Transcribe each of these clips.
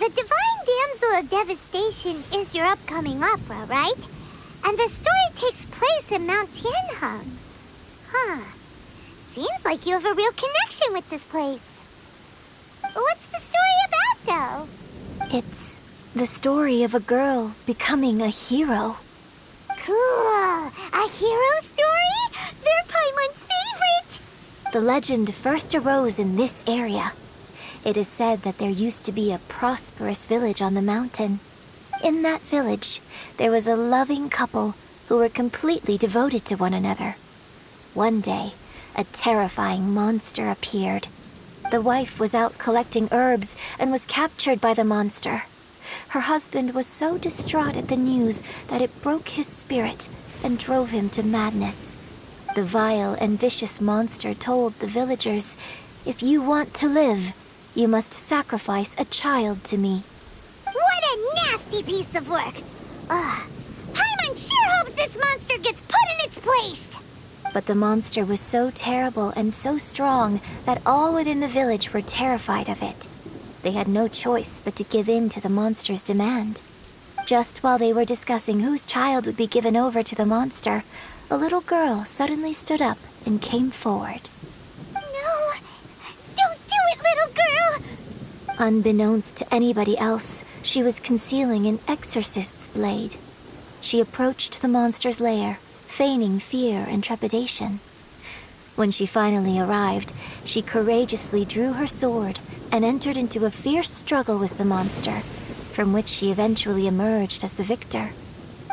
The Divine Damsel of Devastation is your upcoming opera, right? And the story takes place in Mount Tianheng. Huh. Seems like you have a real connection with this place. What's the story about, though? It's the story of a girl becoming a hero. Cool. A hero story? They're Paimon's favorite. The legend first arose in this area. It is said that there used to be a prosperous village on the mountain. In that village, there was a loving couple who were completely devoted to one another. One day, a terrifying monster appeared. The wife was out collecting herbs and was captured by the monster. Her husband was so distraught at the news that it broke his spirit and drove him to madness. The vile and vicious monster told the villagers, "If you want to live, you must sacrifice a child to me." What a nasty piece of work! Ugh. Paimon sure hopes this monster gets put in its place! But the monster was so terrible and so strong that all within the village were terrified of it. They had no choice but to give in to the monster's demand. Just while they were discussing whose child would be given over to the monster, a little girl suddenly stood up and came forward. No! Don't do it, little girl! Unbeknownst to anybody else, she was concealing an exorcist's blade. She approached the monster's lair, feigning fear and trepidation. When she finally arrived, she courageously drew her sword and entered into a fierce struggle with the monster, from which she eventually emerged as the victor.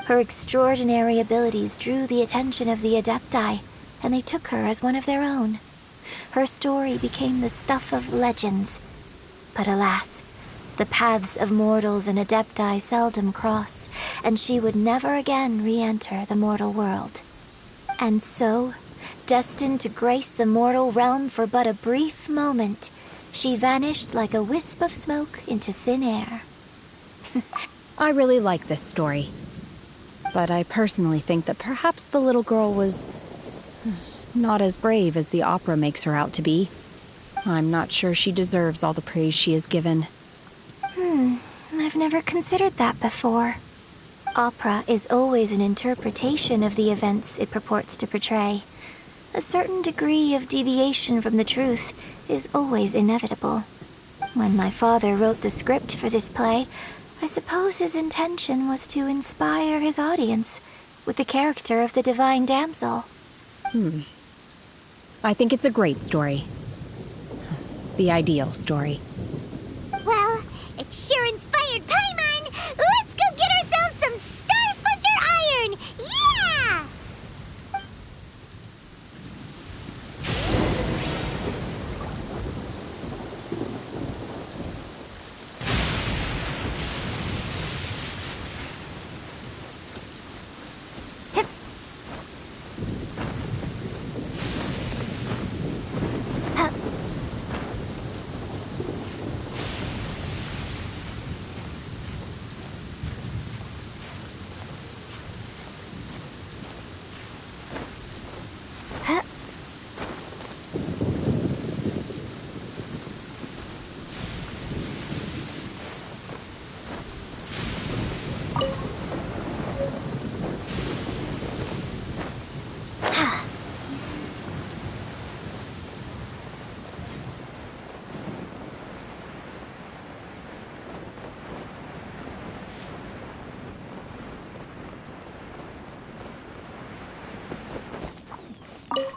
Her extraordinary abilities drew the attention of the Adepti, and they took her as one of their own. Her story became the stuff of legends. But alas, the paths of mortals and Adepti seldom cross, and she would never again re-enter the mortal world. And so, destined to grace the mortal realm for but a brief moment, she vanished like a wisp of smoke into thin air. I really like this story. But I personally think that perhaps the little girl was not as brave as the opera makes her out to be. I'm not sure she deserves all the praise she is given. I've never considered that before. Opera is always an interpretation of the events it purports to portray. A certain degree of deviation from the truth is always inevitable. When my father wrote the script for this play, I suppose his intention was to inspire his audience with the character of the Divine Damsel. I think it's a great story. The ideal story. Well, it sure inspired Paimon! Let's go get ourselves some Star Splinter Iron! Yeah!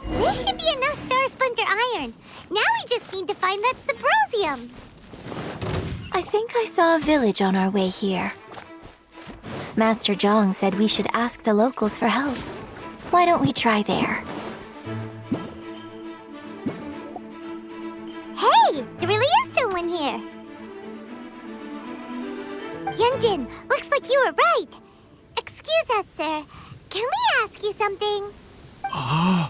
This should be enough Star Splinter Iron. Now we just need to find that Subrosium. I think I saw a village on our way here. Master Zhang said we should ask the locals for help. Why don't we try there? Hey, there really is someone here. Yunjin, looks like you were right. Excuse us, sir. Can we ask you something? Huh.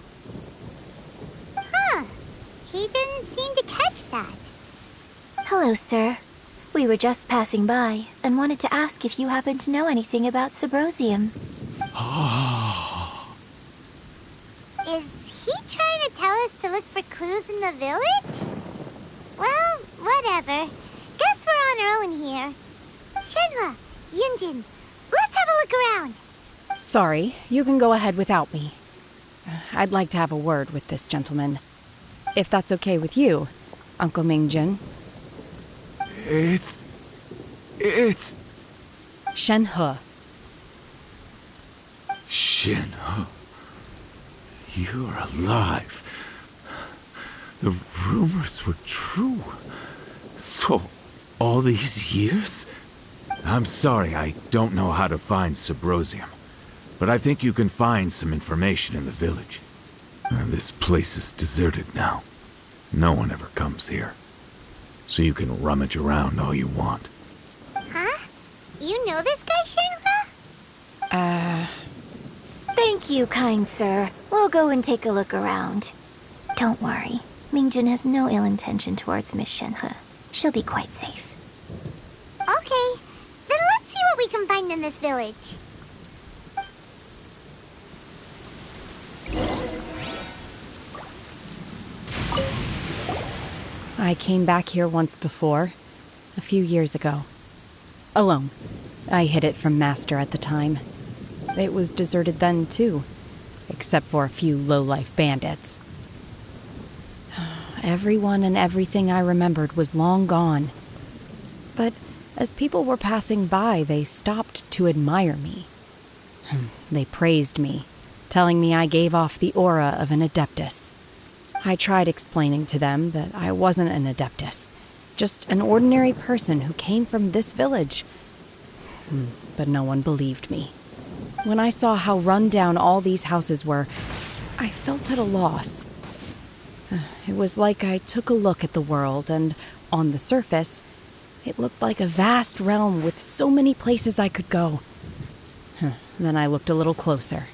He didn't seem to catch that. Hello, sir. We were just passing by and wanted to ask if you happen to know anything about Subrosium. Is he trying to tell us to look for clues in the village? Well, whatever. Guess we're on our own here. Shenhe, Yunjin, let's have a look around. Sorry, you can go ahead without me. I'd like to have a word with this gentleman. If that's okay with you, Uncle Mingjin. It's... Shenhe. Shenhe. You're alive. The rumors were true. So, all these years? I'm sorry, I don't know how to find Subrosium. But I think you can find some information in the village. And this place is deserted now. No one ever comes here. So you can rummage around all you want. Huh? You know this guy, Shenhe? Thank you, kind sir. We'll go and take a look around. Don't worry. Mingjin has no ill intention towards Miss Shenhe. She'll be quite safe. Okay, then let's see what we can find in this village. I came back here once before, a few years ago. Alone. I hid it from Master at the time. It was deserted then, too, except for a few low-life bandits. Everyone and everything I remembered was long gone. But as people were passing by, they stopped to admire me. They praised me, telling me I gave off the aura of an Adeptus. I tried explaining to them that I wasn't an Adeptus, just an ordinary person who came from this village. But no one believed me. When I saw how run down all these houses were, I felt at a loss. It was like I took a look at the world, and on the surface, it looked like a vast realm with so many places I could go. Then I looked a little closer,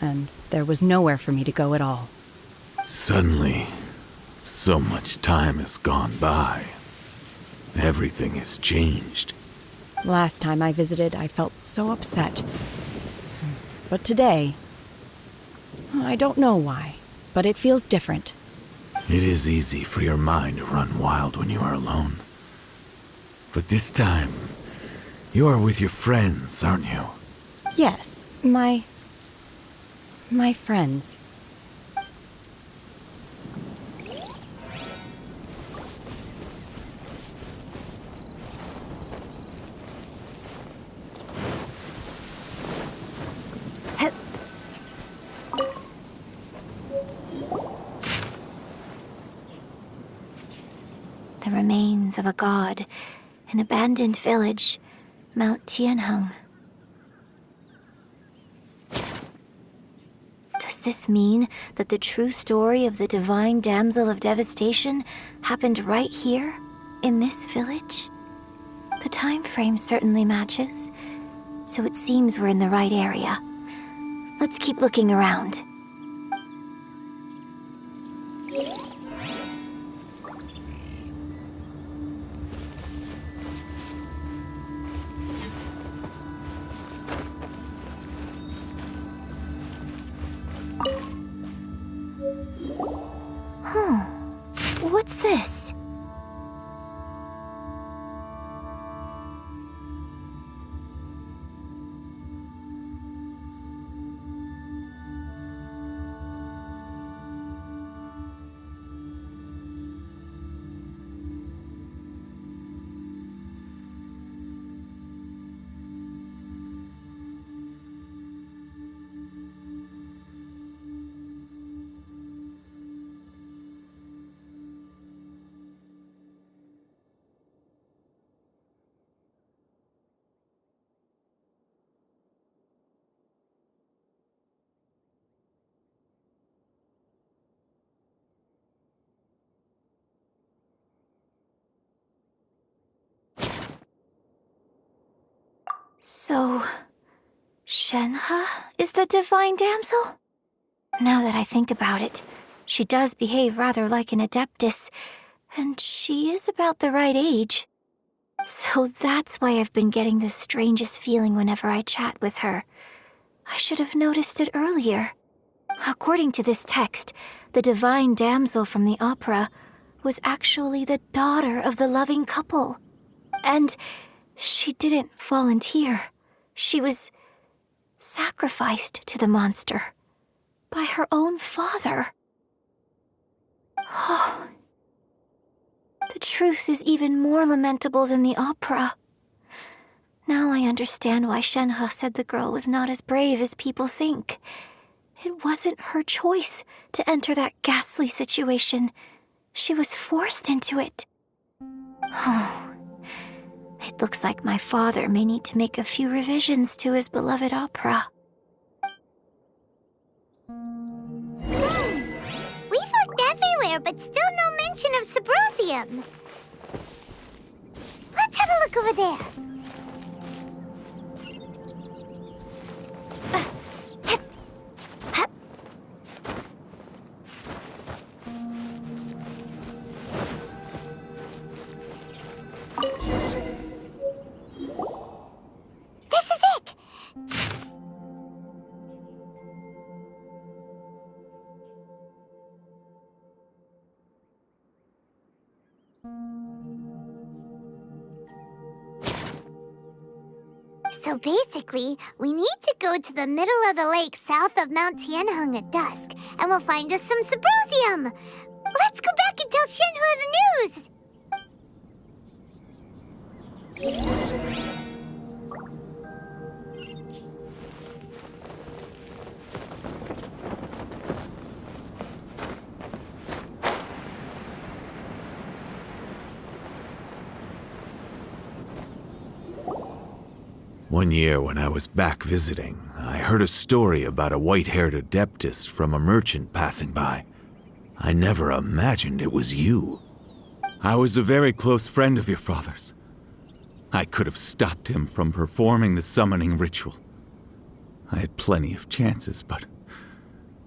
and there was nowhere for me to go at all. Suddenly, so much time has gone by. Everything has changed. Last time I visited, I felt so upset. But today, I don't know why, but it feels different. It is easy for your mind to run wild when you are alone. But this time, you are with your friends, aren't you? Yes, my friends. The remains of a god, an abandoned village, Mount Tianheng. Does this mean that the true story of the divine Damsel of Devastation happened right here, in this village? The time frame certainly matches, so it seems we're in the right area. Let's keep looking around. What's this? So, Shenhe is the divine damsel? Now that I think about it, she does behave rather like an Adeptus, and she is about the right age. So that's why I've been getting the strangest feeling whenever I chat with her. I should have noticed it earlier. According to this text, the divine damsel from the opera was actually the daughter of the loving couple. And She didn't volunteer. She was sacrificed to the monster by her own father. Oh, the truth is even more lamentable than the opera. Now I understand why Shenhe said the girl was not as brave as people think. It wasn't her choice to enter that ghastly situation. She was forced into it. Oh, it looks like my father may need to make a few revisions to his beloved opera. We've looked everywhere, but still no mention of Sabrosium. Let's have a look over there. This is it! So basically, we need to go to the middle of the lake south of Mount Tianheng at dusk, and we'll find us some Sabrosium! Let's go back and tell Shenhe the news! One year when I was back visiting, I heard a story about a white-haired adeptus from a merchant passing by. I never imagined it was you. I was a very close friend of your father's. I could have stopped him from performing the summoning ritual. I had plenty of chances, but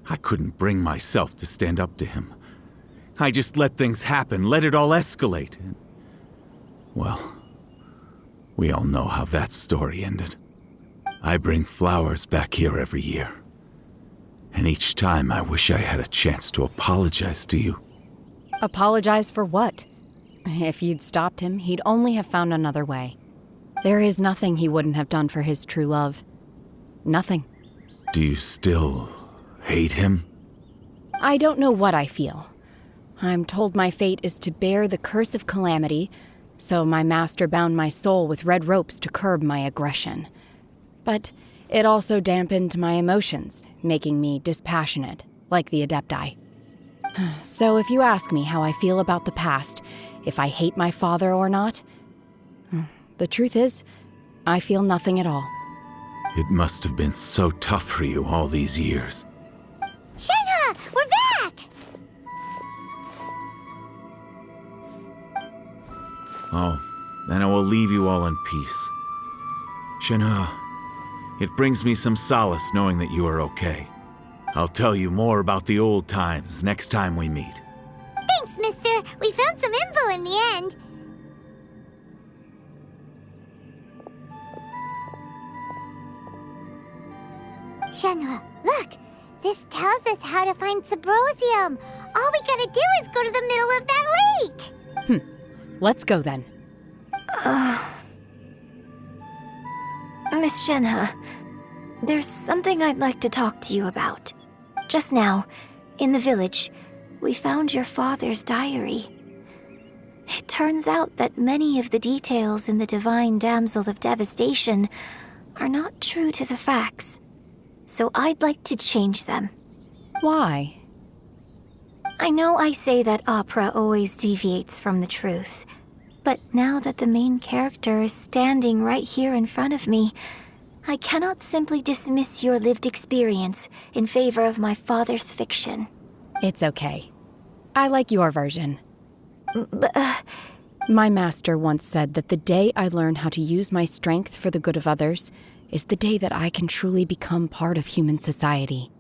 I couldn't bring myself to stand up to him. I just let things happen, let it all escalate. Well, we all know how that story ended. I bring flowers back here every year. And each time I wish I had a chance to apologize to you. Apologize for what? If you'd stopped him, he'd only have found another way. There is nothing he wouldn't have done for his true love. Nothing. Do you still hate him? I don't know what I feel. I'm told my fate is to bear the curse of calamity, so my master bound my soul with red ropes to curb my aggression. But it also dampened my emotions, making me dispassionate, like the Adepti. So if you ask me how I feel about the past, if I hate my father or not, the truth is, I feel nothing at all. It must have been so tough for you all these years. Shenhe, we're back! Oh, then I will leave you all in peace. Shenhe, it brings me some solace knowing that you are okay. I'll tell you more about the old times next time we meet. Thanks, mister. We found some info in the end. Shenhe, look! This tells us how to find Sabrosium. All we gotta do is go to the middle of that lake. Let's go then. Miss Shenhe, there's something I'd like to talk to you about. Just now, in the village, we found your father's diary. It turns out that many of the details in the divine Damsel of Devastation are not true to the facts. So I'd like to change them. Why? I know I say that opera always deviates from the truth, but now that the main character is standing right here in front of me, I cannot simply dismiss your lived experience in favor of my father's fiction. It's okay. I like your version. But, My master once said that the day I learn how to use my strength for the good of others is the day that I can truly become part of human society.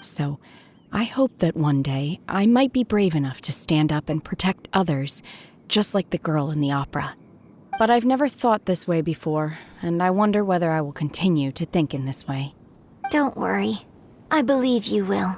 So, I hope that one day I might be brave enough to stand up and protect others, just like the girl in the opera. But I've never thought this way before, and I wonder whether I will continue to think in this way. don't worry. I believe you will.